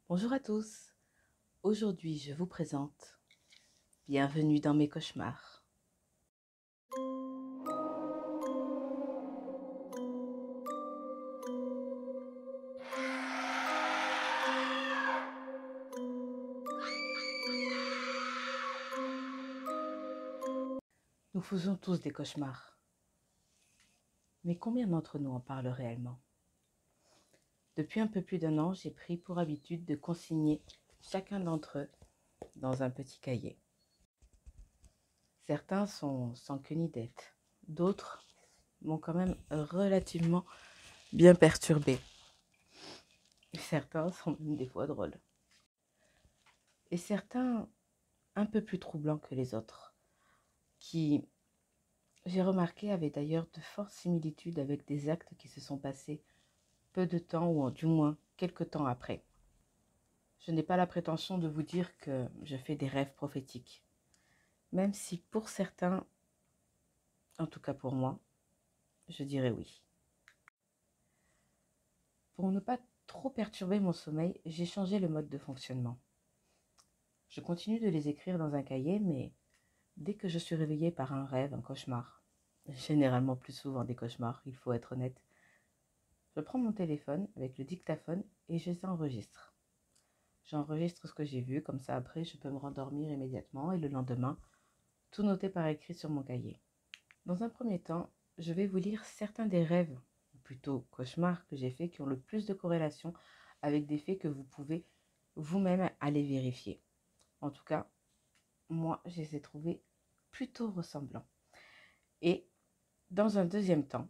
Bonjour à tous, aujourd'hui je vous présente Bienvenue dans mes cauchemars. Nous faisons tous des cauchemars, mais combien d'entre nous en parlent réellement? Depuis un peu plus d'1 an, j'ai pris pour habitude de consigner chacun d'entre eux dans un petit cahier. Certains sont sans queue ni tête, d'autres m'ont quand même relativement bien perturbée. Certains sont même des fois drôles. Et certains un peu plus troublants que les autres, qui, j'ai remarqué, avaient d'ailleurs de fortes similitudes avec des actes qui se sont passés peu de temps ou du moins quelque temps après. Je n'ai pas la prétention de vous dire que je fais des rêves prophétiques, même si pour certains, en tout cas pour moi, je dirais oui. Pour ne pas trop perturber mon sommeil, j'ai changé le mode de fonctionnement. Je continue de les écrire dans un cahier, mais dès que je suis réveillée par un rêve, un cauchemar, généralement plus souvent des cauchemars, il faut être honnête, je prends mon téléphone avec le dictaphone et je les enregistre. J'enregistre ce que j'ai vu, comme ça après je peux me rendormir immédiatement et le lendemain, tout noter par écrit sur mon cahier. Dans un premier temps, je vais vous lire certains des rêves, ou plutôt cauchemars que j'ai faits qui ont le plus de corrélation avec des faits que vous pouvez vous-même aller vérifier. En tout cas, moi, je les ai trouvés plutôt ressemblants. Et dans un deuxième temps,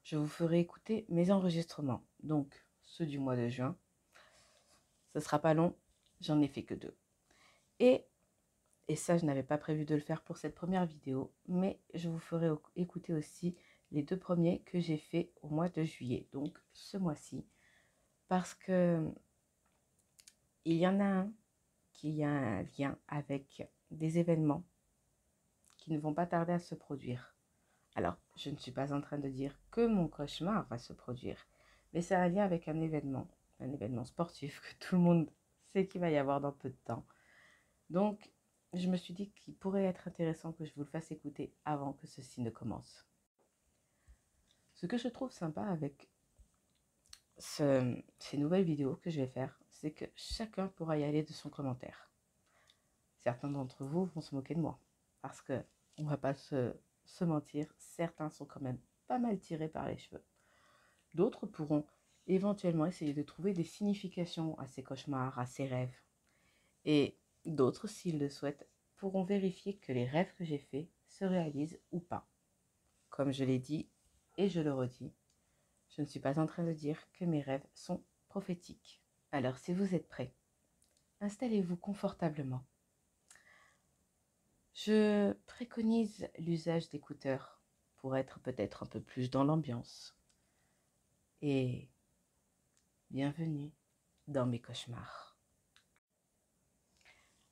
je vous ferai écouter mes enregistrements, donc ceux du mois de juin. Ce ne sera pas long, j'en ai fait que 2. Et ça, je n'avais pas prévu de le faire pour cette première vidéo, mais je vous ferai écouter aussi les 2 premiers que j'ai fait au mois de juillet, donc ce mois-ci, parce que il y en a un qui a un lien avec des événements qui ne vont pas tarder à se produire. Alors, je ne suis pas en train de dire que mon cauchemar va se produire, mais c'est un lien avec un événement sportif que tout le monde sait qu'il va y avoir dans peu de temps. Donc, je me suis dit qu'il pourrait être intéressant que je vous le fasse écouter avant que ceci ne commence. Ce que je trouve sympa avec ces nouvelles vidéos que je vais faire, c'est que chacun pourra y aller de son commentaire. Certains d'entre vous vont se moquer de moi, parce que on va pas se mentir, certains sont quand même pas mal tirés par les cheveux. D'autres pourront éventuellement essayer de trouver des significations à ces cauchemars, à ces rêves. Et d'autres, s'ils le souhaitent, pourront vérifier que les rêves que j'ai faits se réalisent ou pas. Comme je l'ai dit et je le redis, je ne suis pas en train de dire que mes rêves sont prophétiques. Alors si vous êtes prêts, installez-vous confortablement. Je préconise l'usage d'écouteurs pour être peut-être un peu plus dans l'ambiance. Et bienvenue dans mes cauchemars.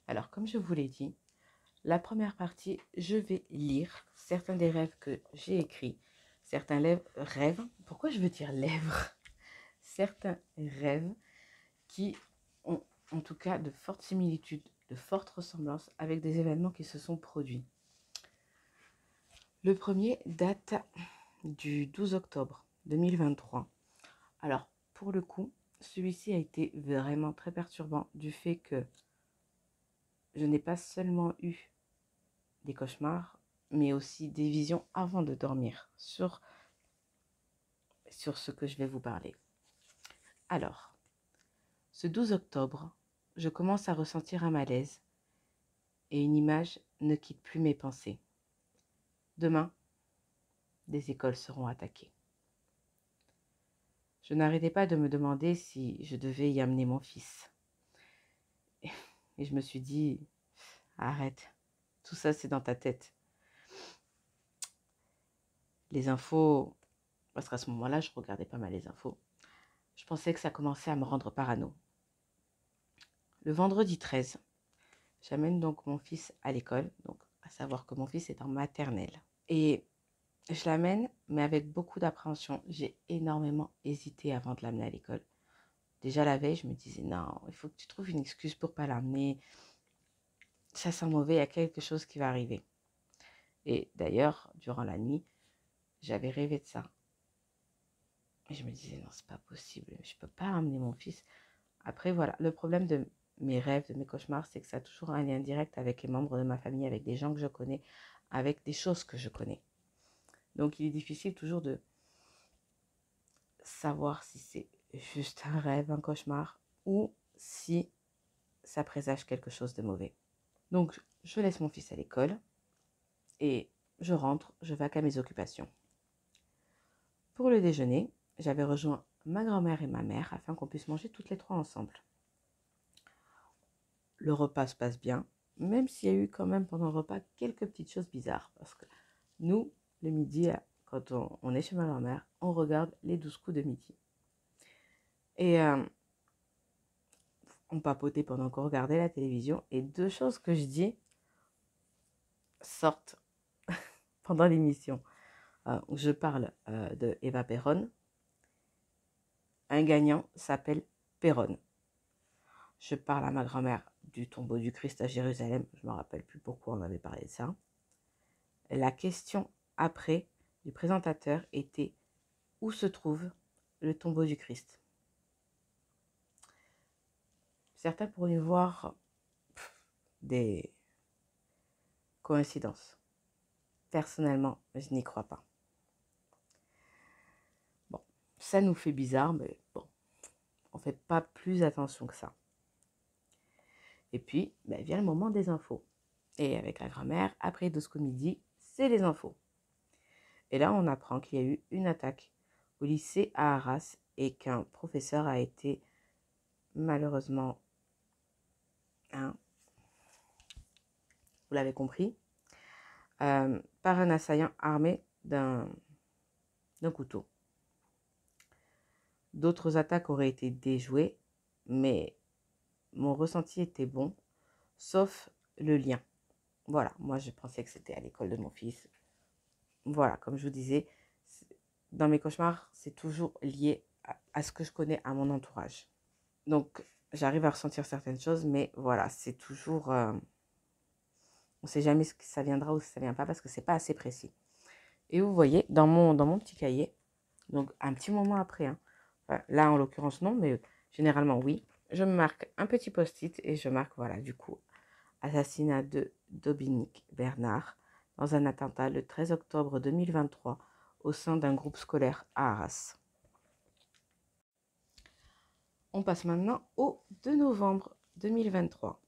Alors comme je vous l'ai dit, la première partie, je vais lire certains des rêves que j'ai écrits, certains rêves, pourquoi je veux dire lèvres? Certains rêves qui ont en tout cas de fortes similitudes, de fortes ressemblances avec des événements qui se sont produits. Le premier date du 12 octobre 2023. Alors, pour le coup, celui-ci a été vraiment très perturbant du fait que je n'ai pas seulement eu des cauchemars, mais aussi des visions avant de dormir sur ce que je vais vous parler. Alors, ce 12 octobre, je commence à ressentir un malaise et une image ne quitte plus mes pensées. Demain, des écoles seront attaquées. Je n'arrêtais pas de me demander si je devais y amener mon fils. Et je me suis dit, arrête, tout ça c'est dans ta tête. Les infos, parce qu'à ce moment-là, je regardais pas mal les infos. Je pensais que ça commençait à me rendre parano. Le vendredi 13, j'amène donc mon fils à l'école, donc à savoir que mon fils est en maternelle. Et je l'amène, mais avec beaucoup d'appréhension. J'ai énormément hésité avant de l'amener à l'école. Déjà la veille, je me disais, non, il faut que tu trouves une excuse pour pas l'amener. Ça sent mauvais, il y a quelque chose qui va arriver. Et d'ailleurs, durant la nuit, j'avais rêvé de ça. Et je me disais, non, c'est pas possible, je peux pas amener mon fils. Après, voilà, le problème de mes rêves, de mes cauchemars, c'est que ça a toujours un lien direct avec les membres de ma famille, avec des gens que je connais, avec des choses que je connais. Donc, il est difficile toujours de savoir si c'est juste un rêve, un cauchemar, ou si ça présage quelque chose de mauvais. Donc, je laisse mon fils à l'école et je rentre, je vaque à mes occupations. Pour le déjeuner, j'avais rejoint ma grand-mère et ma mère afin qu'on puisse manger toutes les trois ensemble. Le repas se passe bien, même s'il y a eu quand même pendant le repas quelques petites choses bizarres. Parce que nous, le midi, quand on est chez ma grand-mère, on regarde les 12 coups de midi. Et on papotait pendant qu'on regardait la télévision. Et deux choses que je dis sortent pendant l'émission. Je parle de Eva Perron. Un gagnant s'appelle Perron. Je parle à ma grand-mère du tombeau du Christ à Jérusalem. Je ne me rappelle plus pourquoi on avait parlé de ça. La question après du présentateur était: où se trouve le tombeau du Christ? Certains pourraient voir des coïncidences. Personnellement, je n'y crois pas. Bon, ça nous fait bizarre, mais bon, on ne fait pas plus attention que ça. Et puis, vient le moment des infos. Et avec la grand-mère, après 12 coups de midi, c'est les infos. Et là, on apprend qu'il y a eu une attaque au lycée à Arras et qu'un professeur a été malheureusement, vous l'avez compris, par un assaillant armé d'un couteau. D'autres attaques auraient été déjouées, mais mon ressenti était bon, sauf le lien. Voilà, moi je pensais que c'était à l'école de mon fils. Voilà, comme je vous disais, dans mes cauchemars, c'est toujours lié à ce que je connais, à mon entourage. Donc, j'arrive à ressentir certaines choses, mais voilà, c'est toujours... on ne sait jamais ce que ça viendra ou si ça ne vient pas parce que ce n'est pas assez précis. Et vous voyez, dans mon petit cahier, donc un petit moment après, enfin, là en l'occurrence non, mais généralement oui, je me marque un petit post-it et je marque, voilà, du coup, assassinat de Dominique Bernard dans un attentat le 13 octobre 2023 au sein d'un groupe scolaire à Arras. On passe maintenant au 2 novembre 2023.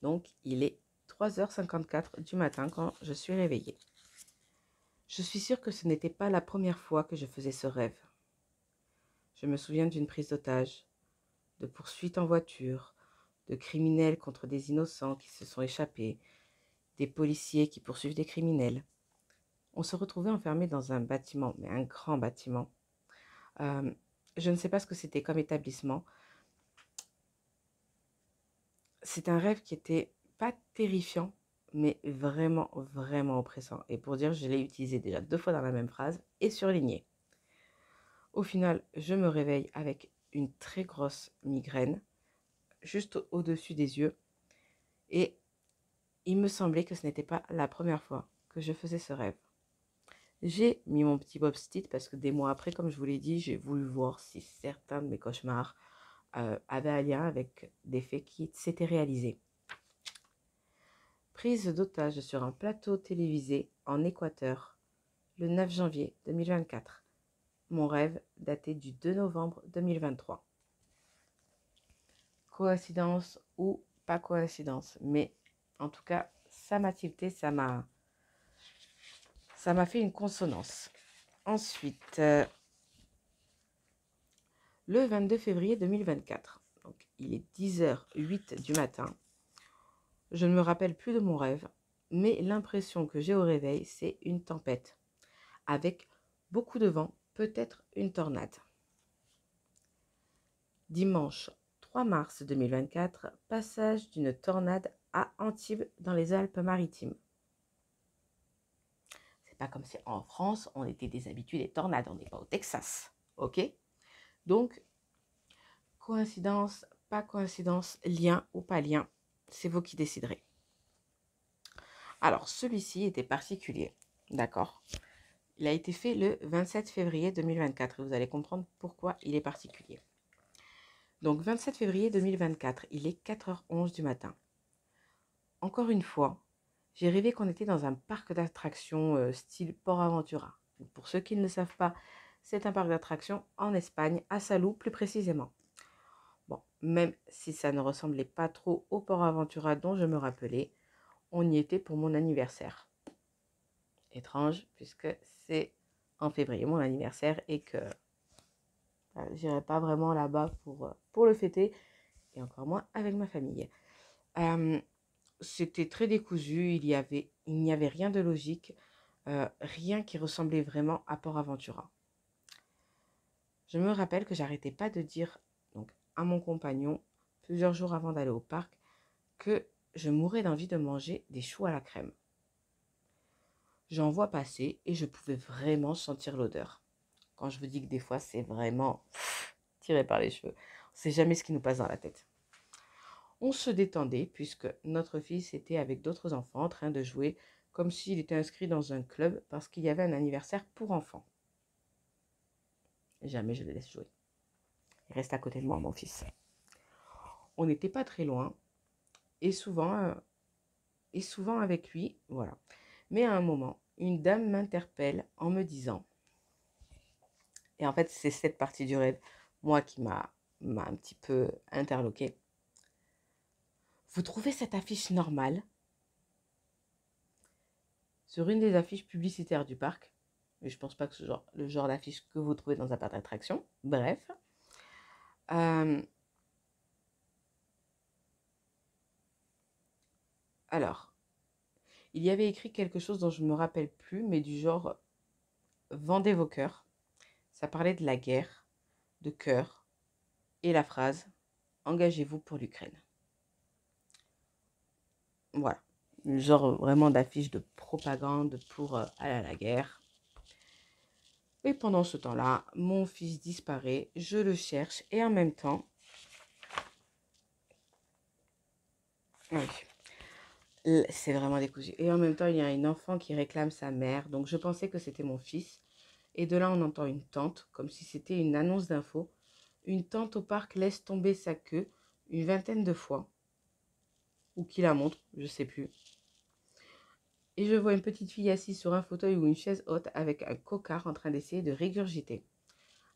Donc, il est 3h54 du matin quand je suis réveillée. Je suis sûre que ce n'était pas la première fois que je faisais ce rêve. Je me souviens d'une prise d'otage, de poursuites en voiture, de criminels contre des innocents qui se sont échappés, des policiers qui poursuivent des criminels. On se retrouvait enfermés dans un bâtiment, mais un grand bâtiment. Je ne sais pas ce que c'était comme établissement. C'est un rêve qui était pas terrifiant, mais vraiment, vraiment oppressant. Et pour dire, je l'ai utilisé déjà 2 fois dans la même phrase et surligné. Au final, je me réveille avec une très grosse migraine, juste au-dessus des yeux. Et il me semblait que ce n'était pas la première fois que je faisais ce rêve. J'ai mis mon petit post-it parce que des mois après, comme je vous l'ai dit, j'ai voulu voir si certains de mes cauchemars avaient un lien avec des faits qui s'étaient réalisés. Prise d'otage sur un plateau télévisé en Équateur, le 9 janvier 2024. Mon rêve daté du 2 novembre 2023. Coïncidence ou pas coïncidence, mais en tout cas, ça m'a tilté, ça m'a fait une consonance. Ensuite, le 22 février 2024, donc il est 10h08 du matin. Je ne me rappelle plus de mon rêve, mais l'impression que j'ai au réveil, c'est une tempête, avec beaucoup de vent, peut-être une tornade. Dimanche 3 mars 2024, passage d'une tornade à Antibes dans les Alpes-Maritimes. C'est pas comme si en France, on était des habitués des tornades, on n'est pas au Texas, ok? Donc, Coïncidence, pas coïncidence, lien ou pas lien, c'est vous qui déciderez. Alors, celui-ci était particulier, d'accord? Il a été fait le 27 février 2024 et vous allez comprendre pourquoi il est particulier. Donc, 27 février 2024, il est 4h11 du matin. Encore une fois, j'ai rêvé qu'on était dans un parc d'attractions style Port Aventura. Pour ceux qui ne le savent pas, c'est un parc d'attractions en Espagne, à Salou plus précisément. Bon, même si ça ne ressemblait pas trop au Port Aventura dont je me rappelais, on y était pour mon anniversaire. Étrange, puisque c'est en février mon anniversaire et que j'irai pas vraiment là-bas pour le fêter, et encore moins avec ma famille. C'était très décousu, il n'y avait rien de logique, rien qui ressemblait vraiment à Port Aventura. Je me rappelle que j'arrêtais pas de dire donc, à mon compagnon, plusieurs jours avant d'aller au parc, que je mourais d'envie de manger des choux à la crème. J'en vois passer et je pouvais vraiment sentir l'odeur. Quand je vous dis que des fois, c'est vraiment tiré par les cheveux. On ne sait jamais ce qui nous passe dans la tête. On se détendait puisque notre fils était avec d'autres enfants en train de jouer comme s'il était inscrit dans un club parce qu'il y avait un anniversaire pour enfants. Jamais je le laisse jouer. Il reste à côté de moi, mon fils. On n'était pas très loin et souvent avec lui, voilà. Mais à un moment, une dame m'interpelle en me disant, et en fait c'est cette partie du rêve, moi qui m'a un petit peu interloquée. Vous trouvez cette affiche normale? Sur une des affiches publicitaires du parc, mais je pense pas que ce genre, le genre d'affiche que vous trouvez dans un parc d'attractions. Bref. Alors, il y avait écrit quelque chose dont je ne me rappelle plus, mais du genre vendez vos cœurs. Ça parlait de la guerre, de cœur, et la phrase engagez-vous pour l'Ukraine. Voilà. Genre vraiment d'affiche de propagande pour aller à la guerre. Et pendant ce temps-là, mon fils disparaît, je le cherche et en même temps, oui, c'est vraiment décousu. Et en même temps, il y a un enfant qui réclame sa mère. Donc je pensais que c'était mon fils. Et de là, on entend une tante, comme si c'était une annonce d'info. Une tante au parc laisse tomber sa queue une vingtaine de fois. Ou qui la montre, je sais plus. Et je vois une petite fille assise sur un fauteuil ou une chaise haute avec un cocard en train d'essayer de régurgiter.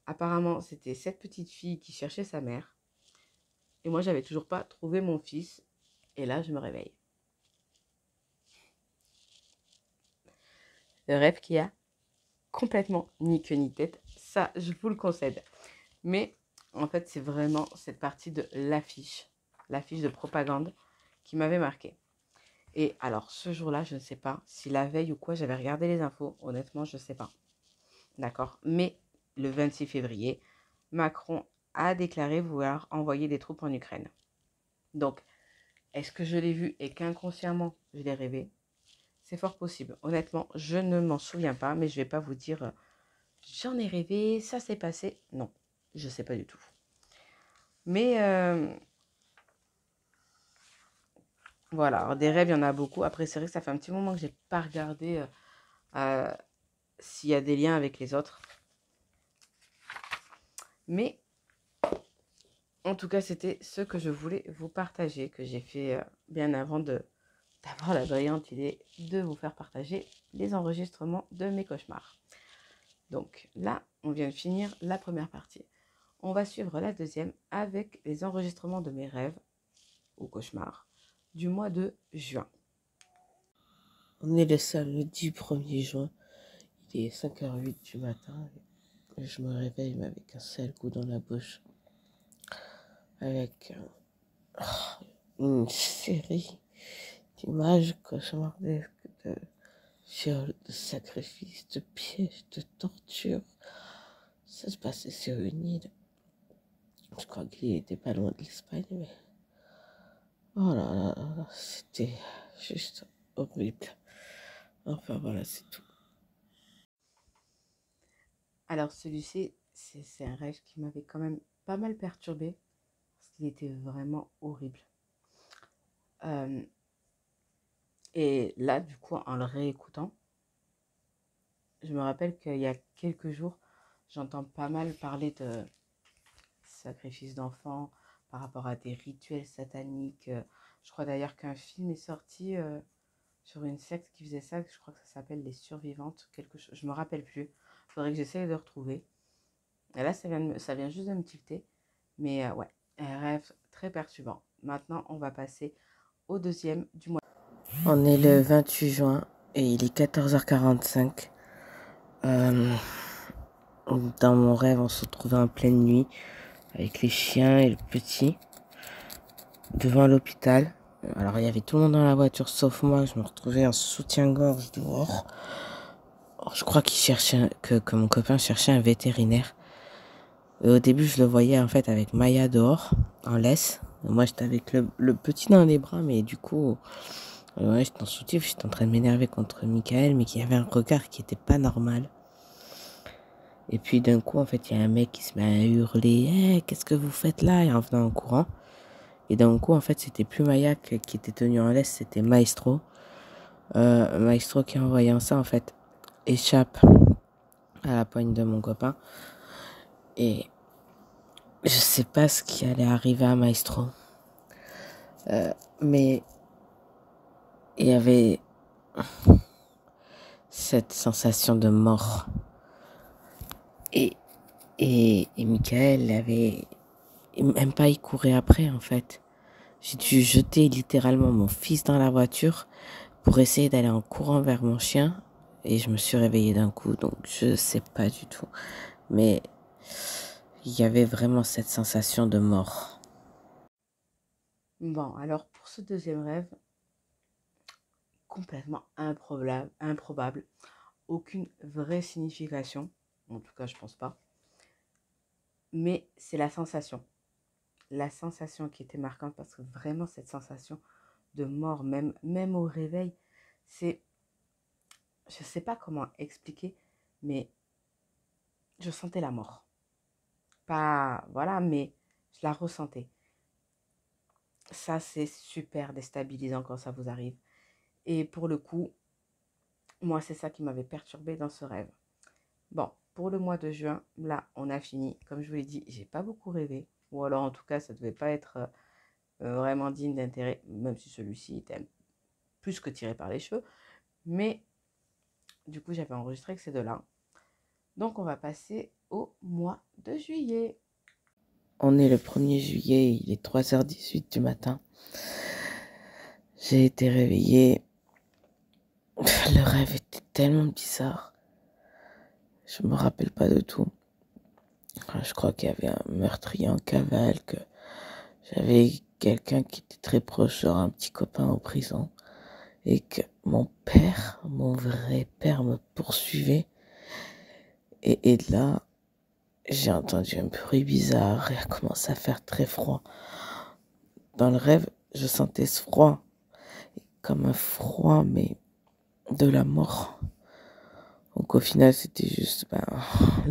Apparemment, c'était cette petite fille qui cherchait sa mère. Et moi, j'avais toujours pas trouvé mon fils. Et là, je me réveille. Le rêve qui a complètement ni queue ni tête. Ça, je vous le concède. Mais en fait, c'est vraiment cette partie de l'affiche de propagande qui m'avait marqué. Et alors, ce jour-là, je ne sais pas si la veille ou quoi, j'avais regardé les infos. Honnêtement, je ne sais pas. D'accord? Mais le 26 février, Macron a déclaré vouloir envoyer des troupes en Ukraine. Donc, est-ce que je l'ai vu et qu'inconsciemment, je l'ai rêvé? C'est fort possible. Honnêtement, je ne m'en souviens pas, mais je ne vais pas vous dire j'en ai rêvé, ça s'est passé. Non, je ne sais pas du tout. Mais voilà, alors des rêves, il y en a beaucoup. Après, c'est vrai que ça fait un petit moment que je n'ai pas regardé s'il y a des liens avec les autres. Mais en tout cas, c'était ce que je voulais vous partager, que j'ai fait bien avant d'avoir la brillante idée de vous faire partager les enregistrements de mes cauchemars. Donc là, on vient de finir la première partie. On va suivre la deuxième avec les enregistrements de mes rêves ou cauchemars du mois de juin. On est le samedi 1er juin, il est 5h08 du matin et je me réveille mais avec un sale goût dans la bouche, avec une série d'images cauchemardesques de viols, de sacrifices, de pièges, de tortures. Ça se passait sur une île. Je crois qu'il était pas loin de l'Espagne, mais oh là là là là, c'était juste horrible. Enfin voilà, c'est tout. Alors celui-ci, c'est un rêve qui m'avait quand même pas mal perturbée. qu'il était vraiment horrible. Euh, et là, du coup, en le réécoutant, je me rappelle qu'il y a quelques jours, j'entends pas mal parler de sacrifice d'enfants par rapport à des rituels sataniques. Je crois d'ailleurs qu'un film est sorti sur une secte qui faisait ça, je crois que ça s'appelle Les Survivantes, quelque chose, je me rappelle plus. Il faudrait que j'essaye de retrouver. Et là, ça vient juste de me tilter. Mais ouais, un rêve très perturbant. Maintenant, on va passer au deuxième du mois. On est le 28 juin et il est 14h45. Dans mon rêve, on se retrouvait en pleine nuit avec les chiens et le petit devant l'hôpital. Alors il y avait tout le monde dans la voiture sauf moi. Je me retrouvais en soutien-gorge dehors. Alors, je crois que mon copain cherchait un vétérinaire. Et au début, je le voyais en fait avec Maya dehors en laisse. Et moi, j'étais avec le petit dans les bras, mais du coup, ouais, j'étais en soutif. J'étais en train de m'énerver contre Michael, mais qui avait un regard qui était pas normal. Et puis d'un coup, en fait, il y a un mec qui se met à hurler: Hey, qu'est-ce que vous faites là? Et en venant en courant. Et d'un coup, en fait, c'était plus Maya qui était tenu en laisse, c'était Maestro. Maestro qui, en voyant ça, en fait, échappe à la poigne de mon copain. Et je sais pas ce qui allait arriver à Maestro. Mais il y avait cette sensation de mort. Et Michael avait même pas y courait après, en fait. J'ai dû jeter littéralement mon fils dans la voiture pour essayer d'aller en courant vers mon chien. Et je me suis réveillée d'un coup, donc je sais pas du tout. Mais il y avait vraiment cette sensation de mort. Bon, alors pour ce deuxième rêve, complètement improbable, aucune vraie signification, en tout cas je pense pas, mais c'est la sensation qui était marquante parce que vraiment cette sensation de mort, même au réveil, c'est, je sais pas comment expliquer, mais je sentais la mort. Pas, voilà, mais je la ressentais. Ça, c'est super déstabilisant quand ça vous arrive. Et pour le coup, moi, c'est ça qui m'avait perturbée dans ce rêve. Bon, pour le mois de juin, là, on a fini. Comme je vous l'ai dit, j'ai pas beaucoup rêvé. Ou alors, en tout cas, ça devait pas être vraiment digne d'intérêt, même si celui-ci était plus que tiré par les cheveux. Mais du coup, j'avais enregistré que ces deux-là. Donc, on va passer au mois de juillet. On est le 1er juillet, il est 3h18 du matin. J'ai été réveillée. Le rêve était tellement bizarre. Je me rappelle pas de tout. Je crois qu'il y avait un meurtrier en cavale, que j'avais quelqu'un qui était très proche, genre un petit copain en prison, et que mon père, mon vrai père, me poursuivait. Et là, j'ai entendu un bruit bizarre et a commencé à faire très froid. Dans le rêve, je sentais ce froid, comme un froid, mais de la mort. Donc au final, c'était juste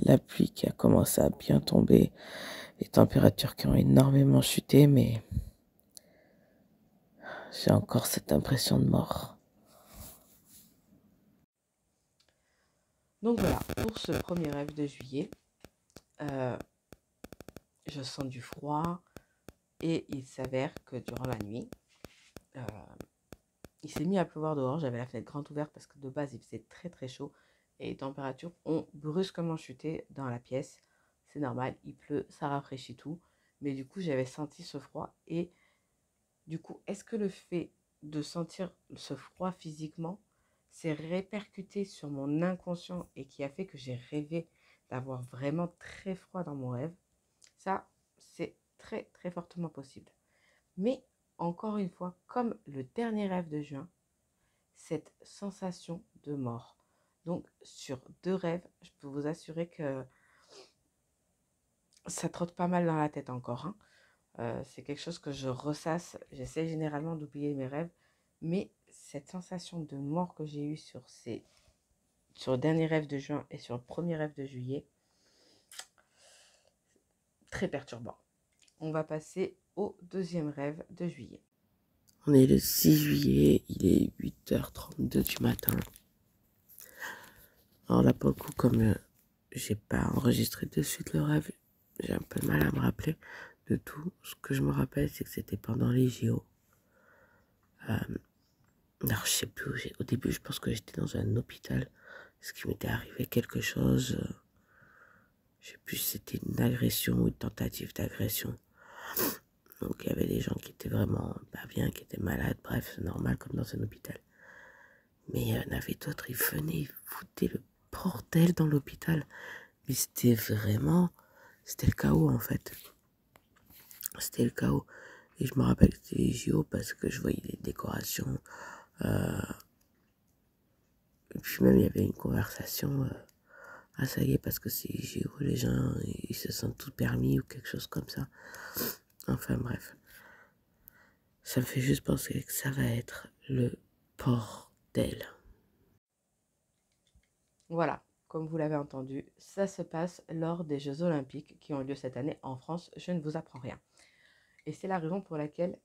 la pluie qui a commencé à bien tomber, les températures qui ont énormément chuté, mais j'ai encore cette impression de mort. Donc voilà, pour ce premier rêve de juillet, euh, je sens du froid et il s'avère que durant la nuit, euh, il s'est mis à pleuvoir dehors. J'avais la fenêtre grande ouverte parce que de base, il faisait très très chaud et les températures ont brusquement chuté dans la pièce. C'est normal, il pleut, ça rafraîchit tout. Mais du coup, j'avais senti ce froid et du coup, est-ce que le fait de sentir ce froid physiquement s'est répercuté sur mon inconscient et qui a fait que j'ai rêvé d'avoir vraiment très froid dans mon rêve? Ça, c'est très très fortement possible. Mais encore une fois, comme le dernier rêve de juin, cette sensation de mort. Donc sur deux rêves, je peux vous assurer que ça trotte pas mal dans la tête encore, hein. C'est quelque chose que je ressasse. J'essaie généralement d'oublier mes rêves, mais cette sensation de mort que j'ai eue sur le dernier rêve de juin et sur le premier rêve de juillet, très perturbant. on va passer au deuxième rêve de juillet. On est le 6 juillet, il est 8h32 du matin. Alors là, pour le coup, comme j'ai pas enregistré de suite le rêve, j'ai un peu de mal à me rappeler de tout. Ce que je me rappelle, c'est que c'était pendant les JO. Alors, je sais plus, au début, je pense que j'étais dans un hôpital, parce qu'il m'était arrivé quelque chose. Je sais plus si c'était une agression ou une tentative d'agression. Donc, il y avait des gens qui étaient vraiment pas bien, qui étaient malades. Bref, c'est normal, comme dans un hôpital. Mais il y en avait d'autres, ils venaient, ils foutaient le bordel dans l'hôpital. Mais c'était le chaos en fait. C'était le chaos. Et je me rappelle que c'était les JO parce que je voyais les décorations. Et puis même il y avait une conversation. Ah ça y est, parce que c'est les JO, les gens ils se sentent tout permis ou quelque chose comme ça. Enfin bref. Ça me fait juste penser que ça va être le bordel. Voilà, comme vous l'avez entendu, ça se passe lors des Jeux Olympiques qui ont lieu cette année en France. Je ne vous apprends rien. Et c'est la raison pour laquelle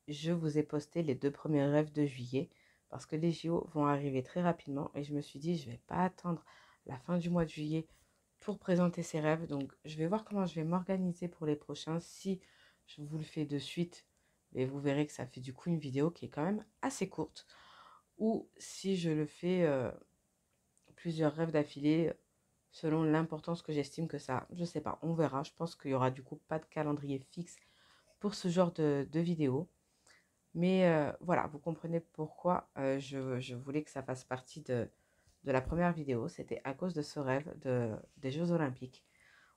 je vous ai posté les 2 premiers rêves de juillet, parce que les JO vont arriver très rapidement et je me suis dit, je ne vais pas attendre la fin du mois de juillet pour présenter ces rêves. Donc, je vais voir comment je vais m'organiser pour les prochains. Si je vous le fais de suite, et vous verrez que ça fait du coup une vidéo qui est quand même assez courte. Ou si je le fais plusieurs rêves d'affilée, selon l'importance que j'estime que ça a. Je sais pas, on verra. Je pense qu'il y aura du coup pas de calendrier fixe pour ce genre de vidéo. Mais voilà, vous comprenez pourquoi je voulais que ça fasse partie de la première vidéo. C'était à cause de ce rêve des Jeux Olympiques,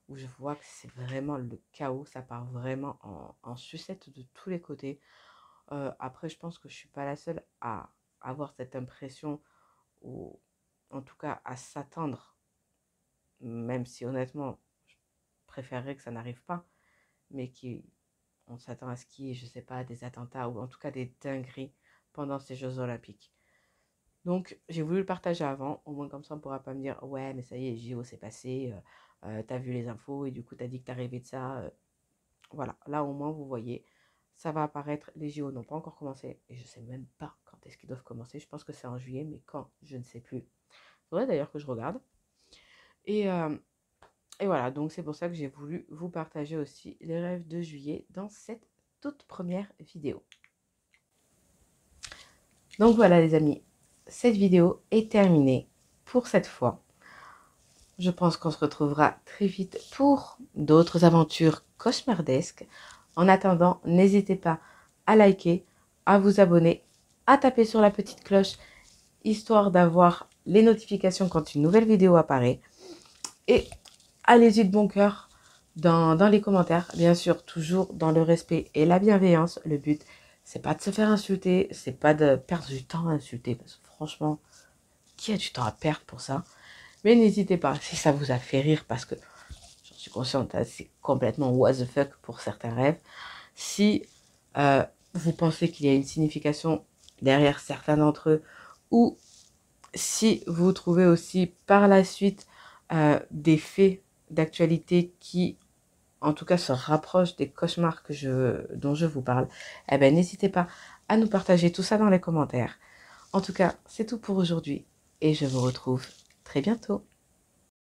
où je vois que c'est vraiment le chaos. Ça part vraiment en sucette de tous les côtés. Après, je pense que je ne suis pas la seule à avoir cette impression, ou en tout cas à s'attendre, même si honnêtement, je préférerais que ça n'arrive pas, mais on s'attend à ce qu'il y ait, je sais pas, des attentats ou en tout cas des dingueries pendant ces Jeux Olympiques. Donc, j'ai voulu le partager avant, au moins comme ça on ne pourra pas me dire ouais, mais ça y est, JO c'est passé, t'as vu les infos et du coup t'as dit que t'as rêvé de ça. Voilà, là au moins vous voyez, ça va apparaître. Les JO n'ont pas encore commencé et je sais même pas quand est-ce qu'ils doivent commencer. Je pense que c'est en juillet, mais quand, je ne sais plus. Il faudrait d'ailleurs que je regarde. Et, euh, et voilà, donc c'est pour ça que j'ai voulu vous partager aussi les rêves de juillet dans cette toute première vidéo. Donc voilà les amis, cette vidéo est terminée pour cette fois. Je pense qu'on se retrouvera très vite pour d'autres aventures cauchemardesques. En attendant, n'hésitez pas à liker, à vous abonner, à taper sur la petite cloche, histoire d'avoir les notifications quand une nouvelle vidéo apparaît. Et allez-y de bon cœur dans les commentaires, bien sûr, toujours dans le respect et la bienveillance. Le but, c'est pas de se faire insulter, c'est pas de perdre du temps à insulter, parce que franchement, qui a du temps à perdre pour ça? Mais n'hésitez pas, si ça vous a fait rire, parce que j'en suis consciente, hein, c'est complètement what the fuck pour certains rêves. Si vous pensez qu'il y a une signification derrière certains d'entre eux, ou si vous trouvez aussi par la suite des faits d'actualité qui, en tout cas, se rapprochent des cauchemars dont je vous parle, eh ben, n'hésitez pas à nous partager tout ça dans les commentaires. En tout cas, c'est tout pour aujourd'hui et je vous retrouve très bientôt.